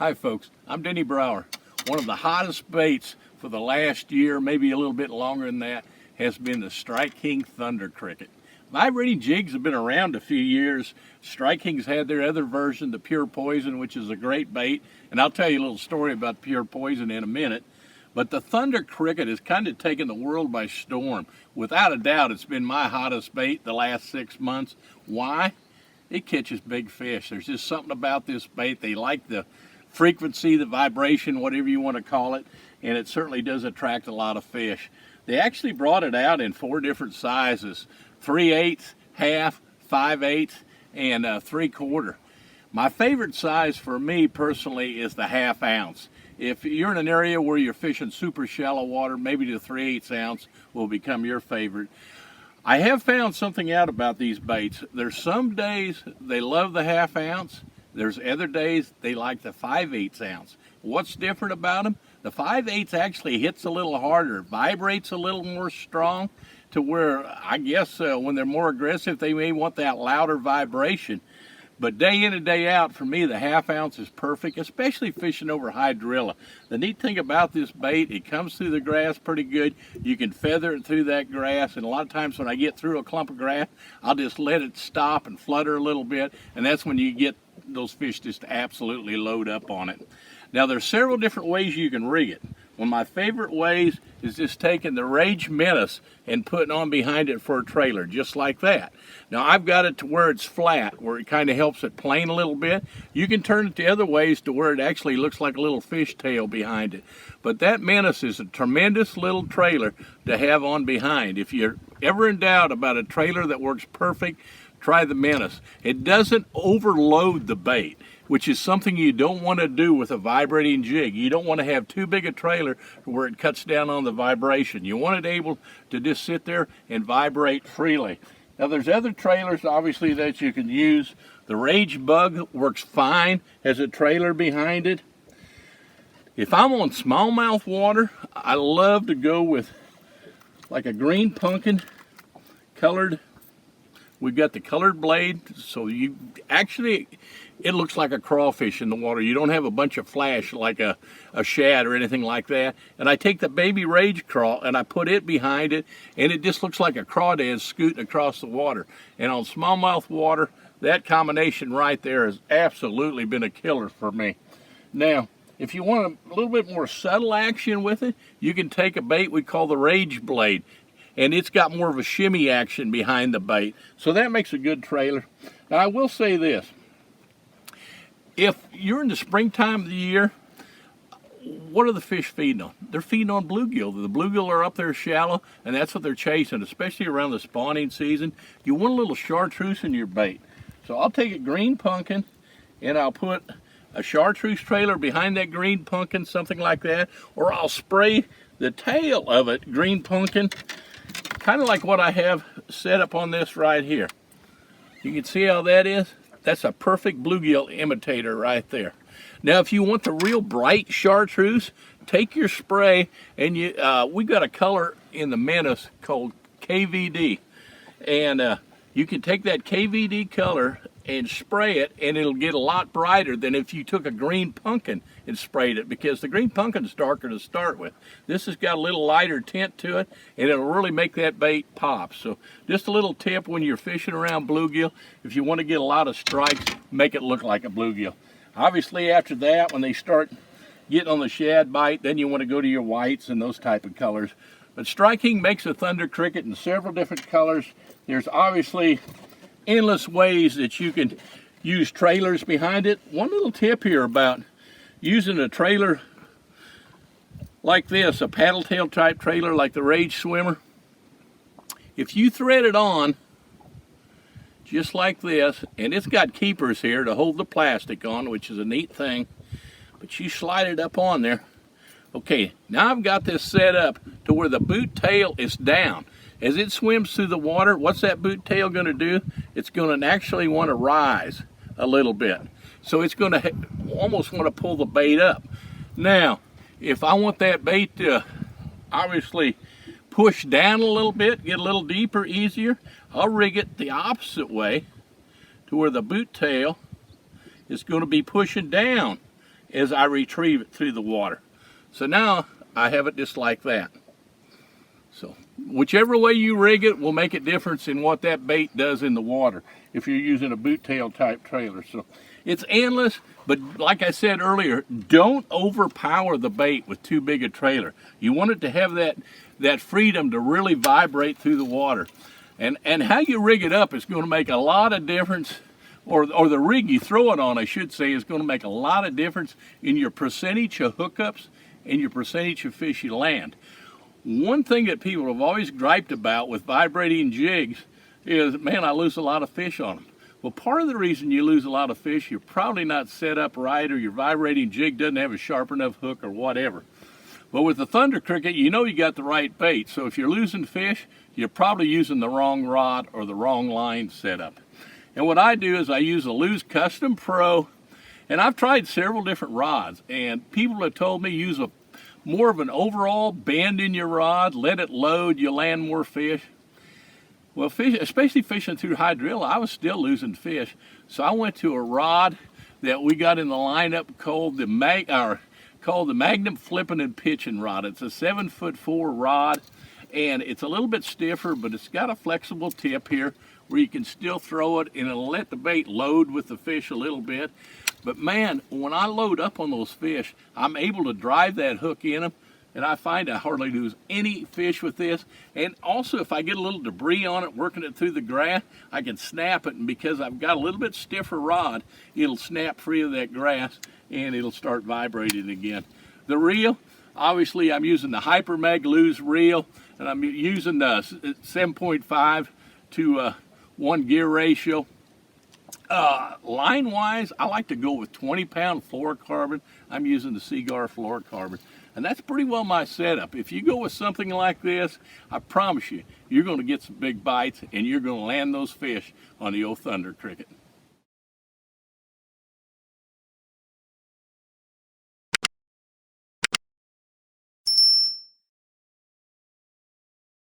Hi folks, I'm Denny Brauer. One of the hottest baits for the last year, maybe a little bit longer than that, has been the Strike King Thunder Cricket. Vibrating jigs have been around a few years. Strike King's had their other version, the Pure Poison, which is a great bait, and I'll tell you a little story about Pure Poison in a minute. But the Thunder Cricket has kind of taken the world by storm. Without a doubt, it's been my hottest bait the last 6 months. Why? It catches big fish. There's just something about this bait. They like the frequency, the vibration, whatever you want to call it, and it certainly does attract a lot of fish. They actually brought it out in 4 different sizes: 3/8, half, 5/8, and 3/4. My favorite size for me personally is the 1/2 ounce. If you're in an area where you're fishing super shallow water, maybe the 3/8 ounce will become your favorite. I have found something out about these baits. There's some days they love the 1/2 ounce. There's other days they like the 5/8 ounce. What's different about them? The 5/8 actually hits a little harder, vibrates a little more strong, to where I guess when they're more aggressive they may want that louder vibration. But day in and day out, for me, the 1/2 ounce is perfect, especially fishing over hydrilla. The neat thing about this bait, it comes through the grass pretty good. You can feather it through that grass, and a lot of times when I get through a clump of grass, I'll just let it stop and flutter a little bit, and that's when you get those fish just absolutely load up on it. Now, there's several different ways you can rig it. One of my favorite ways is just taking the Rage Menace and putting on behind it for a trailer, just like that. Now, I've got it to where it's flat, where it kind of helps it plane a little bit. You can turn it the other ways to where it actually looks like a little fish tail behind it. But that Menace is a tremendous little trailer to have on behind. If you're ever in doubt about a trailer that works perfect, try the Menace. It doesn't overload the bait, which is something you don't want to do with a vibrating jig. You don't want to have too big a trailer where it cuts down on the vibration. You want it able to just sit there and vibrate freely. Now, there's other trailers, obviously, that you can use. The Rage Bug works fine as a trailer behind it. If I'm on smallmouth water, I love to go with like a green pumpkin colored. We've got the colored blade, so you actually, it looks like a crawfish in the water. You don't have a bunch of flash like a shad or anything like that. And I take the baby Rage Craw and I put it behind it, and it just looks like a crawdad scooting across the water. And on smallmouth water, that combination right there has absolutely been a killer for me. Now, if you want a little bit more subtle action with it, you can take a bait we call the Rage Blade, and it's got more of a shimmy action behind the bait. So that makes a good trailer. Now, I will say this. If you're in the springtime of the year, what are the fish feeding on? They're feeding on bluegill. The bluegill are up there shallow, and that's what they're chasing, especially around the spawning season. You want a little chartreuse in your bait. So I'll take a green pumpkin, and I'll put a chartreuse trailer behind that green pumpkin, something like that, or I'll spray the tail of it green pumpkin, kind of like what I have set up on this right here. You can see how that is? That's a perfect bluegill imitator right there. Now, if you want the real bright chartreuse, take your spray, and we got a color in the Menace called KVD. And you can take that KVD color and spray it, and it'll get a lot brighter than if you took a green pumpkin and sprayed it, because the green pumpkin's darker to start with. This has got a little lighter tint to it, and it'll really make that bait pop. So just a little tip when you're fishing around bluegill, if you want to get a lot of strikes, make it look like a bluegill. Obviously, after that, when they start getting on the shad bite, then you want to go to your whites and those type of colors. But Strike King makes a Thunder Cricket in several different colors. There's obviously endless ways that you can use trailers behind it. One little tip here about using a trailer like this, a paddle tail type trailer like the Rage Swimmer. If you thread it on just like this, and it's got keepers here to hold the plastic on, which is a neat thing, but you slide it up on there. Okay, now I've got this set up to where the boot tail is down. As it swims through the water, what's that boot tail going to do? It's going to actually want to rise a little bit. So it's going to almost want to pull the bait up. Now, if I want that bait to obviously push down a little bit, get a little deeper, easier, I'll rig it the opposite way to where the boot tail is going to be pushing down as I retrieve it through the water. So now I have it just like that. So whichever way you rig it will make a difference in what that bait does in the water if you're using a boot tail type trailer. So it's endless, but like I said earlier, don't overpower the bait with too big a trailer. You want it to have that freedom to really vibrate through the water. And how you rig it up is going to make a lot of difference, or the rig you throw it on, I should say, is going to make a lot of difference in your percentage of hookups and your percentage of fish you land. One thing that people have always griped about with vibrating jigs is, man, I lose a lot of fish on them. Well, part of the reason you lose a lot of fish, you're probably not set up right, or your vibrating jig doesn't have a sharp enough hook or whatever. But with the Thunder Cricket, you know you got the right bait. So if you're losing fish, you're probably using the wrong rod or the wrong line setup. And what I do is I use a Lew's Custom Pro, and I've tried several different rods, and people have told me use more of an overall bend in your rod, let it load, you'll land more fish. Well, fish, especially fishing through hydrilla, I was still losing fish. So I went to a rod that we got in the lineup called the Magnum Flipping and Pitching Rod. It's a 7'4" rod, and it's a little bit stiffer, but it's got a flexible tip here where you can still throw it, and it'll let the bait load with the fish a little bit. But man, when I load up on those fish, I'm able to drive that hook in them, and I find I hardly lose any fish with this. And also, if I get a little debris on it, working it through the grass, I can snap it, and because I've got a little bit stiffer rod, it'll snap free of that grass, and it'll start vibrating again. The reel, obviously I'm using the Hypermag Lew's reel, and I'm using the 7.5 to 1 gear ratio. Line-wise, I like to go with 20-pound fluorocarbon. I'm using the Seaguar fluorocarbon, and that's pretty well my setup. If you go with something like this, I promise you, you're going to get some big bites, and you're going to land those fish on the old Thunder Cricket.